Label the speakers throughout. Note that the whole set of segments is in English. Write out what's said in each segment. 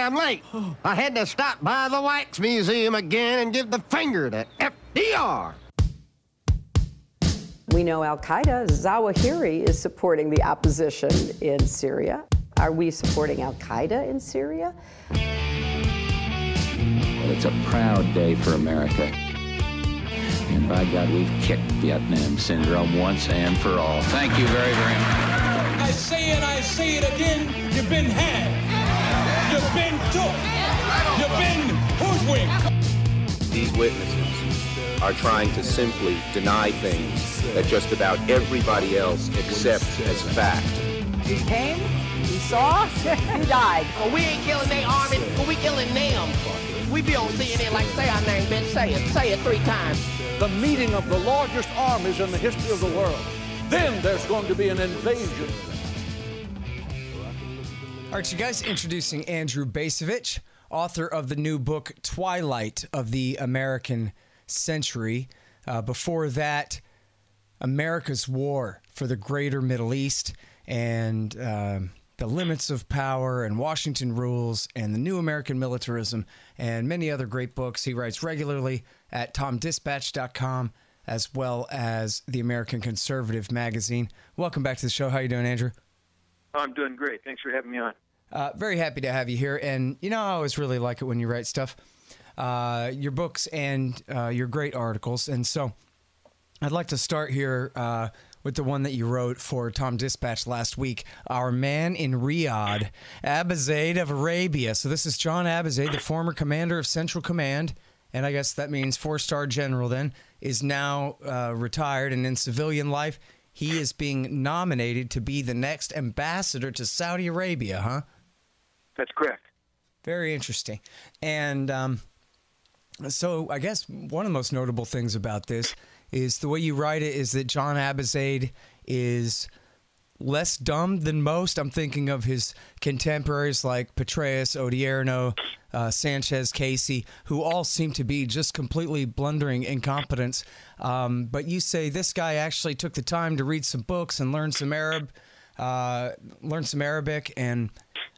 Speaker 1: sorry I'm late. I had to stop by the Wax Museum again and give the finger to FDR.
Speaker 2: We know Al-Qaeda, Zawahiri, is supporting the opposition in Syria. Are we supporting Al-Qaeda in Syria?
Speaker 3: Well, it's a proud day for America. And by God, we've kicked Vietnam syndrome once and for all. Thank you very, very much.
Speaker 4: I say it again, you've been had. You've been took. You've been hoodwinked.
Speaker 5: These witnesses are trying to simply deny things that just about everybody else accepts as fact.
Speaker 2: He came, he saw, he died.
Speaker 6: Well, we ain't killing their army, but we killing them. We be on CNN like, say our name, bitch, say it 3 times.
Speaker 7: The meeting of the largest armies in the history of the world. Then there's going to be an invasion.
Speaker 8: All right, you guys, introducing Andrew Bacevich, author of the new book, Twilight of the American Century. Before that, America's War for the Greater Middle East and the Limits of Power and Washington Rules and the New American Militarism and many other great books. He writes regularly at TomDispatch.com as well as the American Conservative magazine. Welcome back to the show. How you doing, Andrew?
Speaker 9: I'm doing great. Thanks for having me on.
Speaker 8: Very happy to have you here. And, you know, I always really like it when you write stuff, your books and your great articles. And so I'd like to start here with the one that you wrote for Tom Dispatch last week, Our Man in Riyadh, Abizaid of Arabia. So this is John Abizaid, the former commander of Central Command, and I guess that means 4-star general then, is now retired and in civilian life. He is being nominated to be the next ambassador to Saudi Arabia, huh?
Speaker 9: That's correct.
Speaker 8: Very interesting. And so I guess one of the most notable things about this is the way you write it is that John Abizaid is less dumb than most. I'm thinking of his contemporaries like Petraeus, Odierno, Sanchez, Casey, who all seem to be just completely blundering incompetents. But you say this guy actually took the time to read some books and learn some Arabic and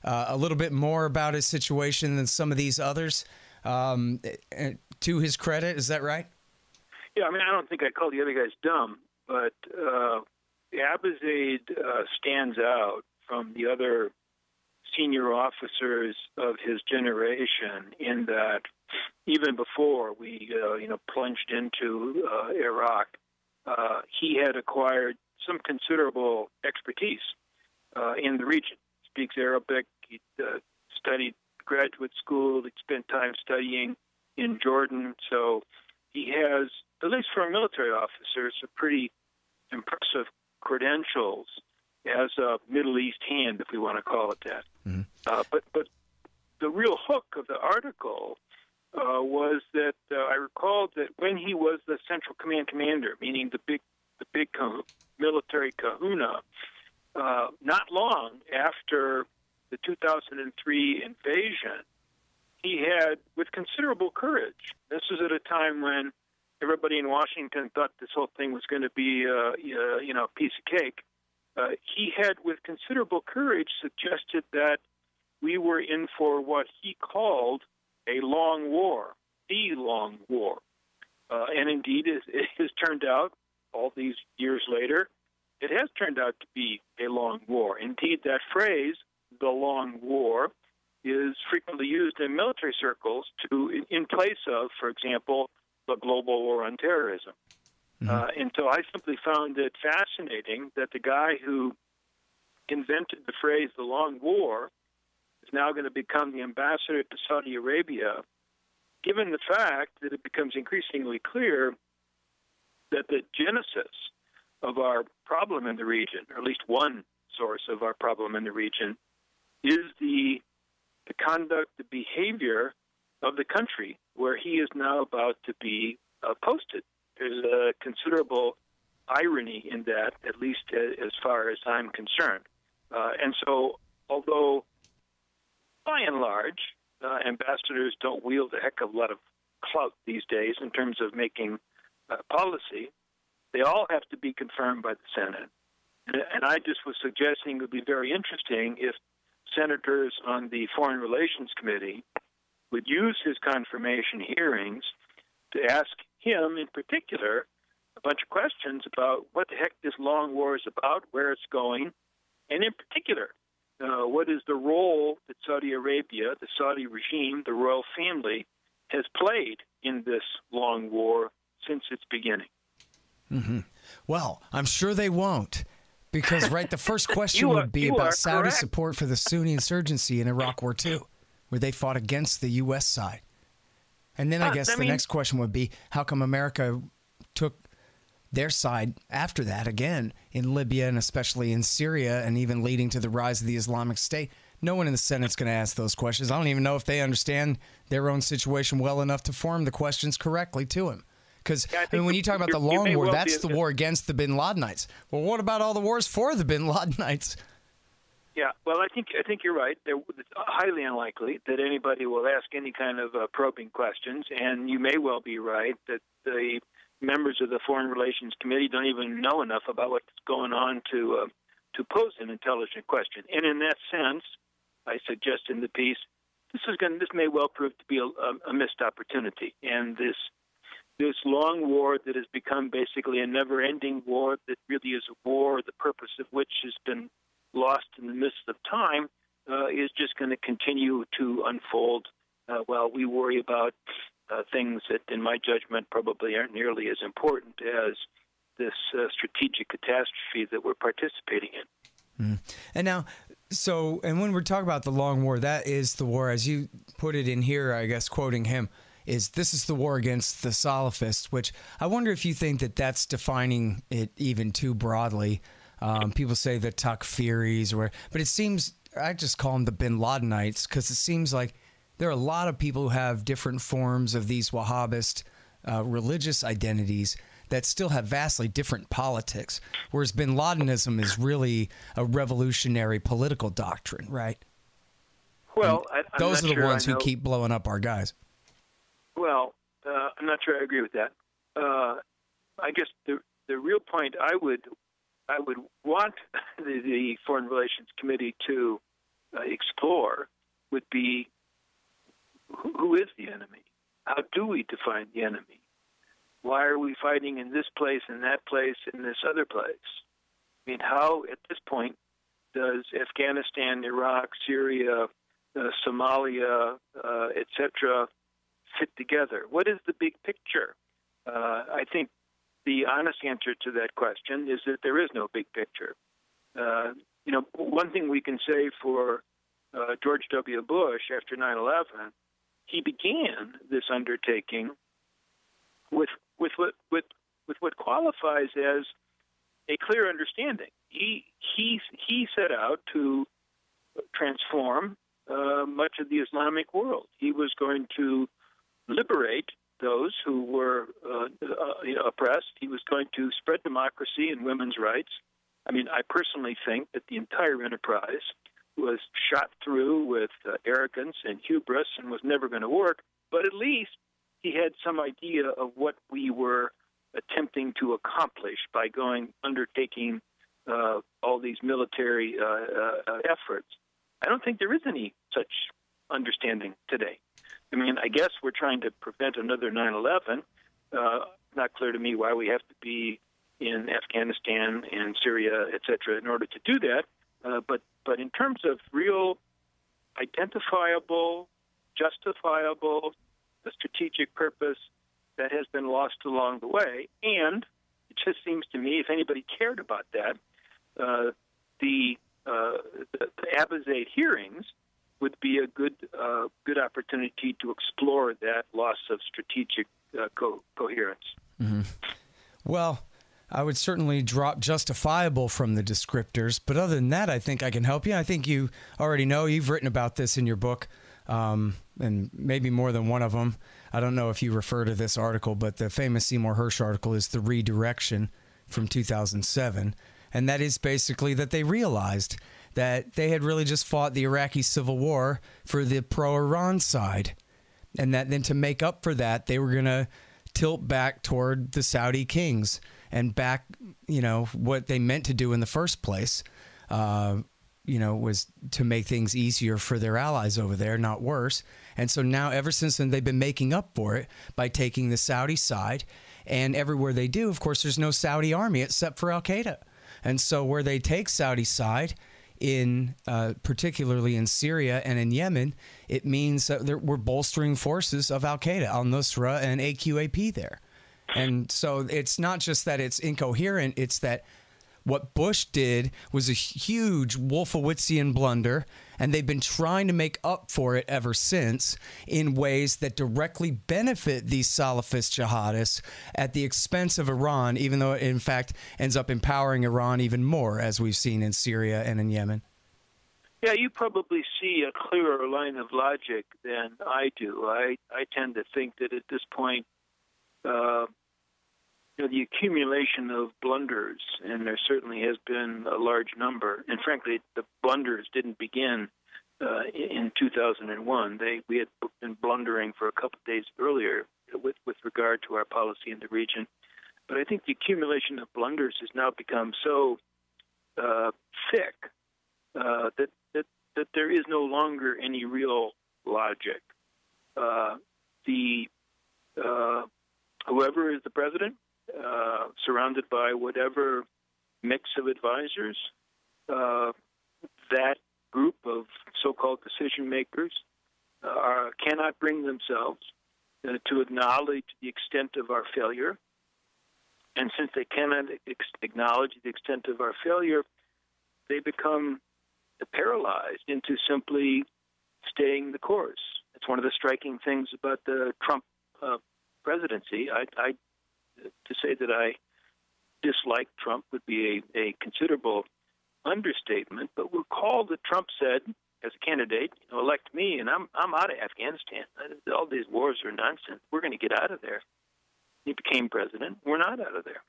Speaker 8: a little bit more about his situation than some of these others. To his credit, is that right?
Speaker 9: Yeah, I mean, I don't think I call the other guys dumb, but Abizaid stands out from the other senior officers of his generation in that even before we, plunged into Iraq, he had acquired some considerable expertise in the region. Speaks Arabic. He studied graduate school. He spent time studying in Jordan. So he has, at least for a military officer, some pretty impressive credentials as a Middle East hand, if we want to call it that. Mm-hmm. But the real hook of the article was that I recalled that when he was the Central Command commander, meaning the big military kahuna, not long after the 2003 invasion, he had, with considerable courage, this was at a time when everybody in Washington thought this whole thing was going to be, a piece of cake. He had, with considerable courage, suggested that we were in for what he called a long war, the long war. And indeed, it has turned out, all these years later, it has turned out to be a long war. Indeed, that phrase, the long war, is frequently used in military circles in place of, for example, the global war on terrorism. Mm-hmm. And so I simply found it fascinating that the guy who invented the phrase the long war is now going to become the ambassador to Saudi Arabia, given the fact that it becomes increasingly clear that the genesis of our problem in the region, or at least one source of our problem in the region, is the conduct, the behavior of the country where he is now about to be posted. There's a considerable irony in that, at least as far as I'm concerned. And so, although by and large, ambassadors don't wield a heck of a lot of clout these days in terms of making policy, they all have to be confirmed by the Senate. And I just was suggesting it would be very interesting if senators on the Foreign Relations Committee would use his confirmation hearings to ask him, in particular, a bunch of questions about what the heck this long war is about, where it's going, and in particular, what is the role that Saudi Arabia, the Saudi regime, the royal family, has played in this long war since its beginning.
Speaker 8: Mm-hmm. Well, I'm sure they won't, because, right, the first question would be about Saudi support for the Sunni insurgency in Iraq War II, where they fought against the U.S. side. And then I guess the next question would be, how come America took their side after that again in Libya and especially in Syria, and even leading to the rise of the Islamic State? No one in the Senate's going to ask those questions. I don't even know if they understand their own situation well enough to form the questions correctly to him. Because when you talk about the long war, that's the war against the bin Ladenites. Well, what about all the wars for the bin Ladenites?
Speaker 9: Yeah, well, I think you're right. It's highly unlikely that anybody will ask any kind of probing questions, and you may well be right that the members of the Foreign Relations Committee don't even know enough about what's going on to pose an intelligent question. And in that sense, I suggest in the piece, this may well prove to be a missed opportunity, and this long war that has become basically a never-ending war that really is a war, the purpose of which has been lost in the midst of time, is just going to continue to unfold while we worry about things that, in my judgment, probably aren't nearly as important as this strategic catastrophe that we're participating in.
Speaker 8: Mm. And now, and when we're talking about the long war, that is the war, as you put it in here, I guess, quoting him, this is the war against the Salafists, which I wonder if you think that that's defining it even too broadly. People say the Takfiris, but it seems, I just call them the bin Ladenites, because it seems like there are a lot of people who have different forms of these Wahhabist religious identities that still have vastly different politics, whereas bin Ladenism is really a revolutionary political doctrine, right?
Speaker 9: Well,
Speaker 8: those are the ones who keep blowing up our guys. Well,
Speaker 9: I'm not sure I agree with that. I guess the real point I would want the Foreign Relations Committee to explore would be, who is the enemy? How do we define the enemy? Why are we fighting in this place, in that place, in this other place? I mean, how, at this point, does Afghanistan, Iraq, Syria, Somalia, etc., fit together? What is the big picture? I think the honest answer to that question is that there is no big picture. One thing we can say for George W. Bush after 9/11, he began this undertaking with what qualifies as a clear understanding. He set out to transform much of the Islamic world. He was going to liberate those who were oppressed. He was going to spread democracy and women's rights. I mean, I personally think that the entire enterprise was shot through with arrogance and hubris and was never going to work, but at least he had some idea of what we were attempting to accomplish by undertaking all these military efforts. I don't think there is any such understanding today. I mean, I guess we're trying to prevent another 9/11. Not clear to me why we have to be in Afghanistan and Syria, et cetera, in order to do that. But in terms of real, identifiable, justifiable, strategic purpose, that has been lost along the way. And it just seems to me, if anybody cared about that, the Abizaid hearings would be a good opportunity to explore that loss of strategic coherence.
Speaker 8: Mm-hmm. Well, I would certainly drop justifiable from the descriptors, but other than that, I think I can help you. I think you already know. You've written about this in your book, and maybe more than one of them. I don't know if you refer to this article, but the famous Seymour Hersh article is The Redirection from 2007, and that is basically that they realized that they had really just fought the Iraqi civil war for the pro-Iran side, and that then to make up for that, they were going to tilt back toward the Saudi kings and back, what they meant to do in the first place. was to make things easier for their allies over there, not worse. And so now, ever since then, they've been making up for it by taking the Saudi side. And everywhere they do, of course, there's no Saudi army except for al-Qaeda. And so where they take Saudi side, particularly in Syria and in Yemen, it means that we're bolstering forces of al-Qaeda, al-Nusra and AQAP there. And so it's not just that it's incoherent, it's that what Bush did was a huge Wolfowitzian blunder, and they've been trying to make up for it ever since in ways that directly benefit these Salafist jihadists at the expense of Iran, even though it, in fact, ends up empowering Iran even more, as we've seen in Syria and in Yemen.
Speaker 9: Yeah, you probably see a clearer line of logic than I do. I tend to think that at this point, the accumulation of blunders, and there certainly has been a large number, and frankly, the blunders didn't begin in 2001. We had been blundering for a couple of days earlier with regard to our policy in the region. But I think the accumulation of blunders has now become so thick that there is no longer any real logic. Whoever is the president, surrounded by whatever mix of advisors, that group of so-called decision makers cannot bring themselves to acknowledge the extent of our failure. And since they cannot acknowledge the extent of our failure, they become paralyzed into simply staying the course. It's one of the striking things about the Trump presidency. To say that I dislike Trump would be a considerable understatement, but recall that Trump said, as a candidate, elect me, and I'm out of Afghanistan. All these wars are nonsense. We're going to get out of there. He became president. We're not out of there.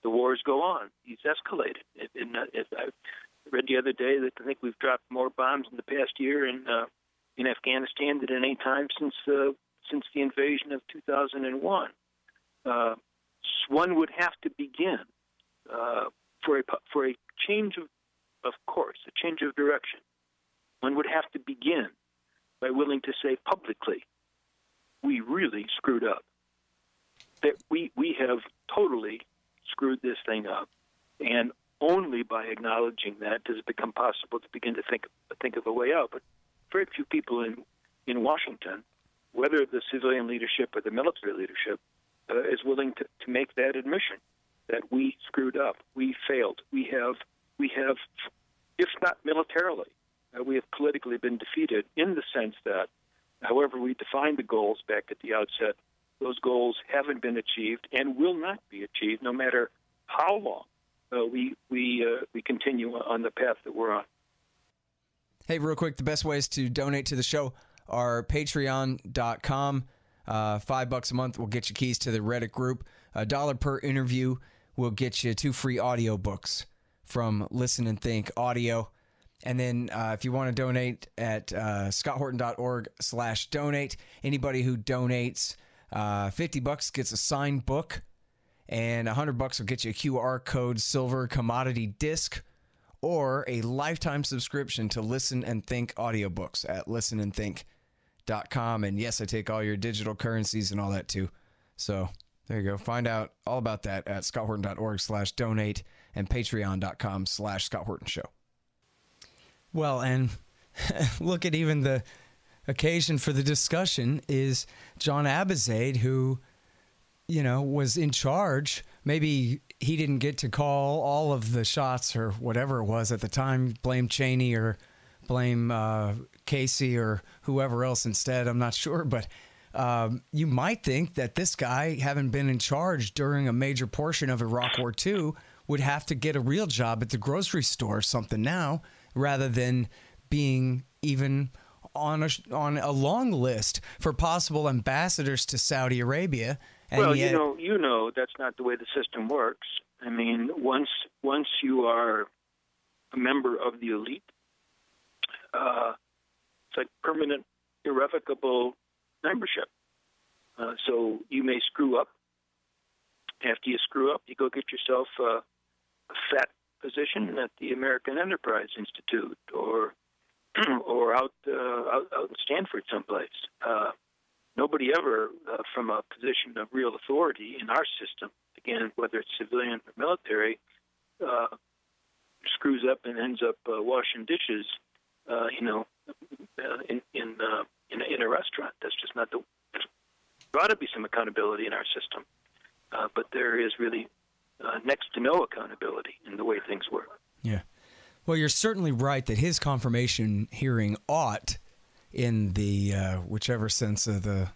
Speaker 9: The wars go on. He's escalated. I read the other day that I think we've dropped more bombs in the past year in Afghanistan than at any time since the invasion of 2001. One would have to begin for a change of course, a change of direction. One would have to begin by willing to say publicly, we really screwed up. That we have totally screwed this thing up, and only by acknowledging that does it become possible to begin to think of a way out. But very few people in Washington, whether the civilian leadership or the military leadership, is willing to make that admission that we screwed up, we failed, we have, if not militarily, we have politically been defeated in the sense that, however we defined the goals back at the outset, those goals haven't been achieved and will not be achieved, no matter how long we continue on the path that we're on.
Speaker 8: Hey, real quick, the best ways to donate to the show are patreon.com. $5 a month will get you keys to the Reddit group. $1 per interview will get you 2 free audiobooks from Listen and Think Audio. And then if you want to donate at scotthorton.org/donate, anybody who donates $50 gets a signed book, and $100 will get you a QR code silver commodity disc or a lifetime subscription to Listen and Think audiobooks at listenandthink.com. And yes, I take all your digital currencies and all that too. So there you go. Find out all about that at scotthorton.org/donate and patreon.com/scotthortonshow. Well, and look at even the occasion for the discussion is John Abizaid, who, was in charge. Maybe he didn't get to call all of the shots or whatever it was at the time, blame Cheney or blame Casey or whoever else instead. I'm not sure, but you might think that this guy, having been in charge during a major portion of Iraq War II, would have to get a real job at the grocery store or something now, rather than being even on a long list for possible ambassadors to Saudi Arabia. And
Speaker 9: well,
Speaker 8: yet,
Speaker 9: you know that's not the way the system works. I mean, once you are a member of the elite, it's like permanent, irrevocable membership. So you may screw up. After you screw up, you go get yourself a fat position at the American Enterprise Institute or out in Stanford someplace. Nobody ever, from a position of real authority in our system, again, whether it's civilian or military, screws up and ends up washing dishes, in a restaurant. That's just not the. There ought to be some accountability in our system, but there is really next to no accountability in the way things work.
Speaker 8: Yeah. Well, you're certainly right that his confirmation hearing ought, in the whichever sense of the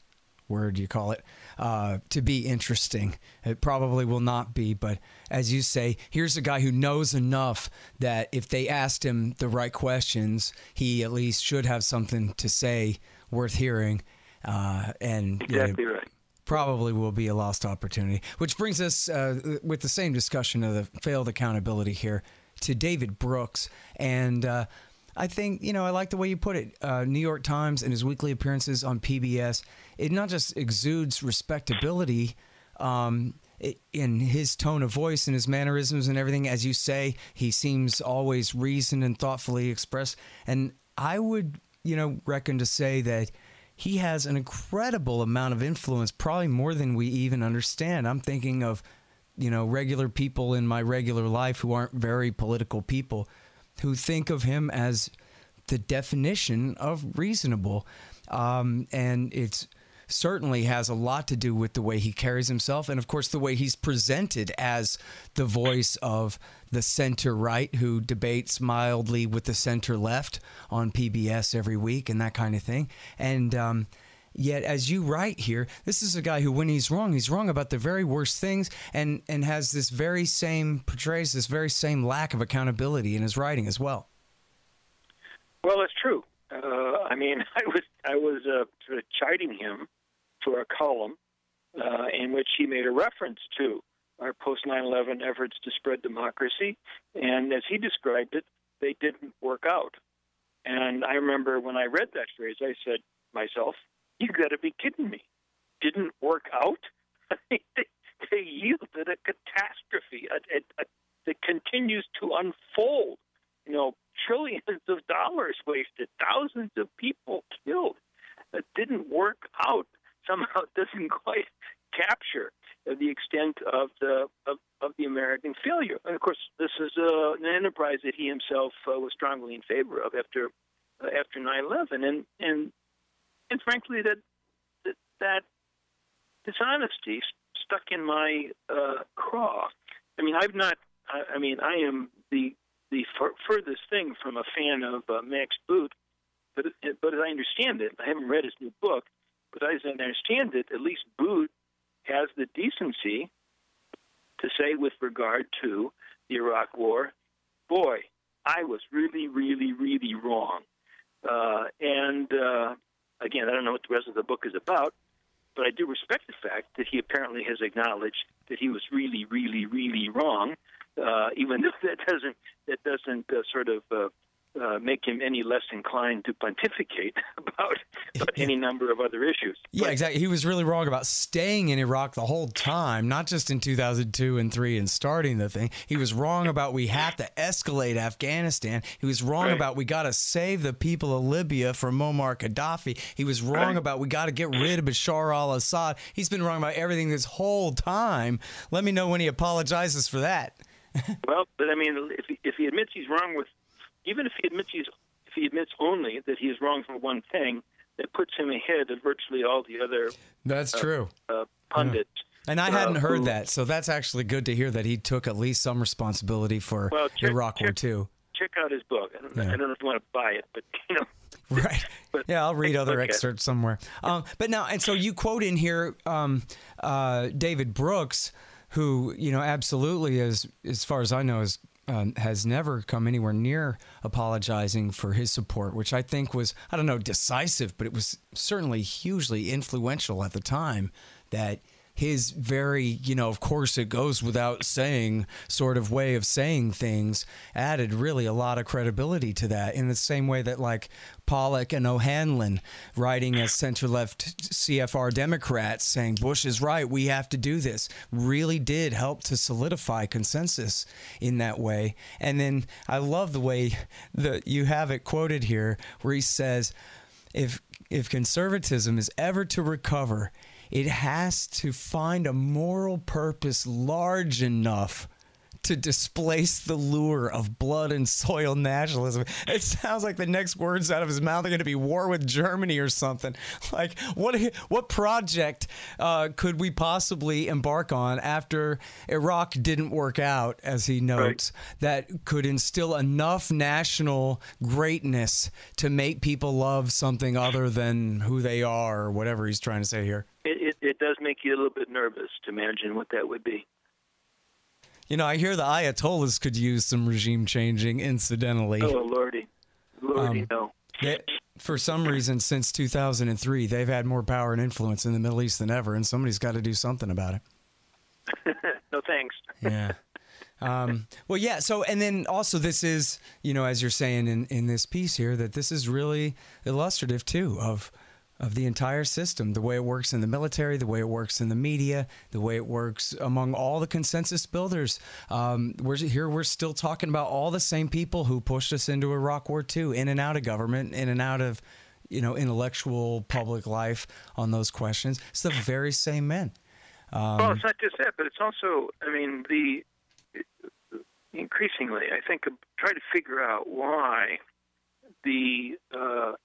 Speaker 8: word you call it, to be interesting. It probably will not be, but as you say, here's a guy who knows enough that if they asked him the right questions, he at least should have something to say worth hearing. And
Speaker 9: exactly right.
Speaker 8: Probably will be a lost opportunity. Which brings us, with the same discussion of the failed accountability here, to David Brooks. And I think, I like the way you put it. New York Times and his weekly appearances on PBS, it not just exudes respectability in his tone of voice and his mannerisms and everything. As you say, he seems always reasoned and thoughtfully expressed. And I would, reckon to say that he has an incredible amount of influence, probably more than we even understand. I'm thinking of, regular people in my regular life who aren't very political people, who think of him as the definition of reasonable. And it's certainly has a lot to do with the way he carries himself. And of course, the way he's presented as the voice of the center right, who debates mildly with the center left on PBS every week and that kind of thing. And, yet, as you write here, this is a guy who, when he's wrong about the very worst things, and has this very same, portrays this very same lack of accountability in his writing as well.
Speaker 9: Well, that's true. I was sort of chiding him for a column in which he made a reference to our post-9/11 efforts to spread democracy, and as he described it, they didn't work out. And I remember when I read that phrase, I said to myself, "You've got to be kidding me. Didn't work out?" They yielded a catastrophe that continues to unfold. Trillions of dollars wasted, thousands of people killed. That didn't work out. Somehow it doesn't quite capture the extent of the American failure. And of course, this is an enterprise that he himself was strongly in favor of after 9/11, and frankly, that dishonesty stuck in my craw. I am the furthest thing from a fan of Max Boot, but as I understand it, I haven't read his new book, but as I understand it, at least Boot has the decency to say with regard to the Iraq War, boy, I was really, really, really wrong. Again, I don't know what the rest of the book is about, but I do respect the fact that he apparently has acknowledged that he was really, really, really wrong, even though that doesn't sort of make him any less inclined to pontificate about any number of other issues.
Speaker 8: Yeah, exactly. He was really wrong about staying in Iraq the whole time, not just in 2002 and 2003 and starting the thing. He was wrong about we have to escalate Afghanistan. He was wrong about we got to save the people of Libya from Muammar Gaddafi. He was wrong about we got to get rid of Bashar al-Assad. He's been wrong about everything this whole time. Let me know when he apologizes for that.
Speaker 9: Well, but if he admits he's wrong with, even if he admits only that he is wrong for one thing, that puts him ahead of virtually all the other.
Speaker 8: That's true.
Speaker 9: Pundits.
Speaker 8: Yeah. And I hadn't heard that, so that's actually good to hear that he took at least some responsibility for Iraq War II.
Speaker 9: Check out his book. I don't know if you want to buy it, but
Speaker 8: Right.
Speaker 9: But,
Speaker 8: yeah, I'll read other excerpts somewhere. But now, and so you quote in here David Brooks, who, absolutely, as far as I know, has never come anywhere near apologizing for his support, which I think was, I don't know, decisive, but it was certainly hugely influential at the time that his very, you know, of course it goes without saying sort of way of saying things added really a lot of credibility to that, in the same way that like Pollock and O'Hanlon writing as center-left CFR Democrats saying Bush is right, we have to do this, really did help to solidify consensus in that way. And then I love the way that you have it quoted here where he says, if conservatism is ever to recover, it has to find a moral purpose large enough to displace the lure of blood and soil nationalism. It sounds like the next words out of his mouth are going to be war with Germany or something. Like, what project could we possibly embark on after Iraq didn't work out, as he notes, that could instill enough national greatness to make people love something other than who they are, or whatever he's trying to say here?
Speaker 9: It does make you a little bit nervous to imagine what that would be.
Speaker 8: You know, I hear the Ayatollahs could use some regime changing, incidentally.
Speaker 9: Oh, Lordy. Lordy, no.
Speaker 8: For some reason, since 2003, they've had more power and influence in the Middle East than ever, and somebody's got to do something about it.
Speaker 9: No thanks.
Speaker 8: Yeah. Well, yeah. So, and then also this is, you know, as you're saying in this piece here, that this is really illustrative, too, of the entire system, the way it works in the military, the way it works in the media, the way it works among all the consensus builders. We're still talking about all the same people who pushed us into Iraq War II, in and out of government, in and out of, you know, intellectual public life on those questions. It's the very same men.
Speaker 9: Well, it's not just that, but it's also, I mean, increasingly, I think, try to figure out why the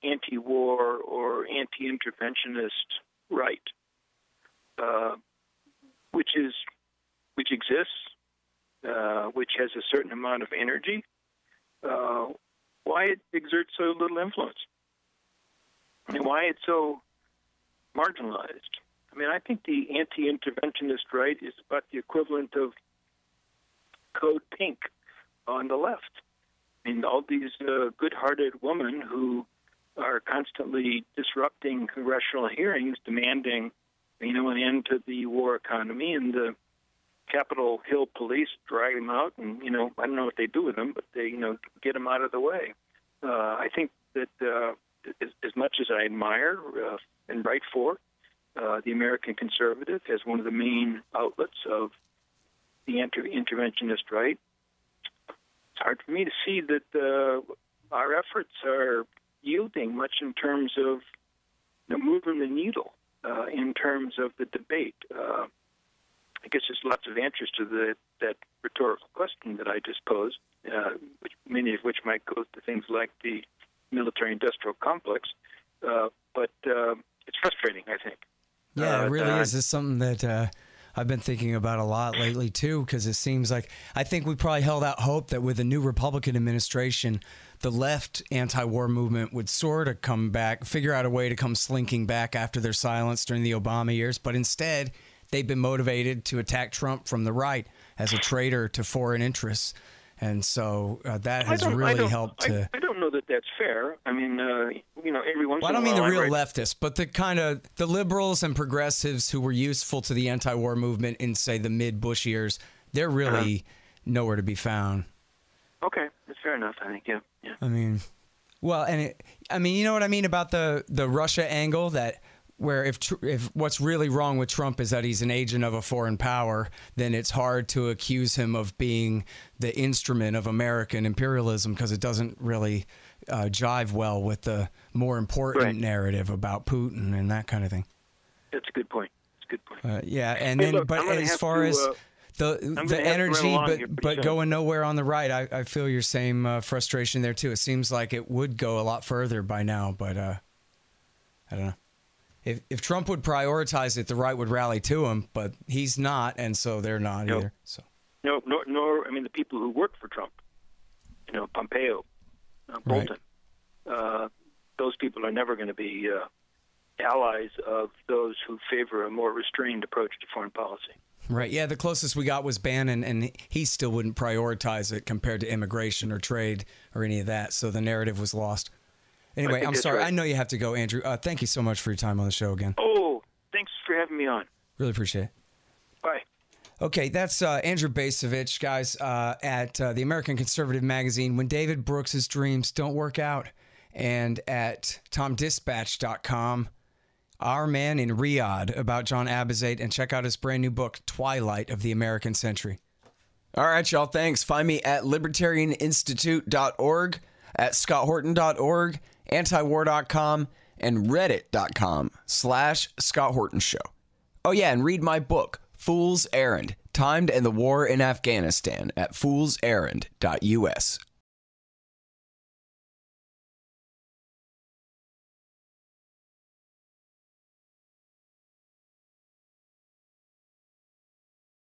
Speaker 9: anti-war or anti-interventionist right, which exists, which has a certain amount of energy, why it exerts so little influence, and why it's so marginalized. I mean, I think the anti-interventionist right is about the equivalent of Code Pink on the left. I mean, all these good-hearted women who are constantly disrupting congressional hearings, demanding, you know, an end to the war economy, and the Capitol Hill police drag them out, and, you know, I don't know what they do with them, but they, you know, get them out of the way. I think that as much as I admire and write for the American conservative as one of the main outlets of the anti-interventionist right, it's hard for me to see that our efforts are yielding much in terms of, you know, moving the needle in terms of the debate. I guess there's lots of answers to that rhetorical question that I just posed, many of which might go to things like the military-industrial complex, but it's frustrating, I think.
Speaker 8: Yeah, it really is. It's something that I've been thinking about a lot lately, too, because it seems like I think we probably held out hope that with a new Republican administration, the left anti-war movement would sort of come back, figure out a way to come slinking back after their silence during the Obama years. But instead, they've been motivated to attack Trump from the right as a traitor to foreign interests. And so that has really helped to...
Speaker 9: I don't know that that's fair. I mean, you know, every once in a while...
Speaker 8: I don't mean the real leftists, but the kind of the liberals and progressives who were useful to the anti-war movement in, say, the mid-Bush years, they're really nowhere to be found.
Speaker 9: Okay, that's fair enough, I think, yeah.
Speaker 8: I mean, well, and you know what I mean about the Russia angle, that where if what's really wrong with Trump is that he's an agent of a foreign power, then it's hard to accuse him of being the instrument of American imperialism, because it doesn't really jive well with the more important narrative about Putin and that kind of thing.
Speaker 9: That's a good point.
Speaker 8: Yeah, and hey, then look, but as far as the energy, but going nowhere on the right, I feel your same frustration there too. It seems like it would go a lot further by now, but I don't know. If Trump would prioritize it, the right would rally to him, but he's not, and so they're not either. So
Speaker 9: nor I mean the people who work for Trump, you know, Pompeo, Bolton, those people are never going to be allies of those who favor a more restrained approach to foreign policy.
Speaker 8: Right. Yeah, the closest we got was Bannon, and he still wouldn't prioritize it compared to immigration or trade or any of that. So the narrative was lost. Anyway, I'm sorry. Right. I know you have to go, Andrew. Thank you so much for your time on the show again.
Speaker 9: Oh, thanks for having me on.
Speaker 8: Really appreciate it. Okay, that's Andrew Bacevich, guys, at the American Conservative Magazine, When David Brooks's Dreams Don't Work Out, and at TomDispatch.com, our man in Riyadh, about John Abizaid, and check out his brand new book, Twilight of the American Century.
Speaker 10: All right, y'all, thanks. Find me at libertarianinstitute.org, at scotthorton.org, antiwar.com, and reddit.com/Scott Horton Show. Oh, yeah, and read my book, Fool's Errand, Time to End the War in Afghanistan, at foolserrand.us.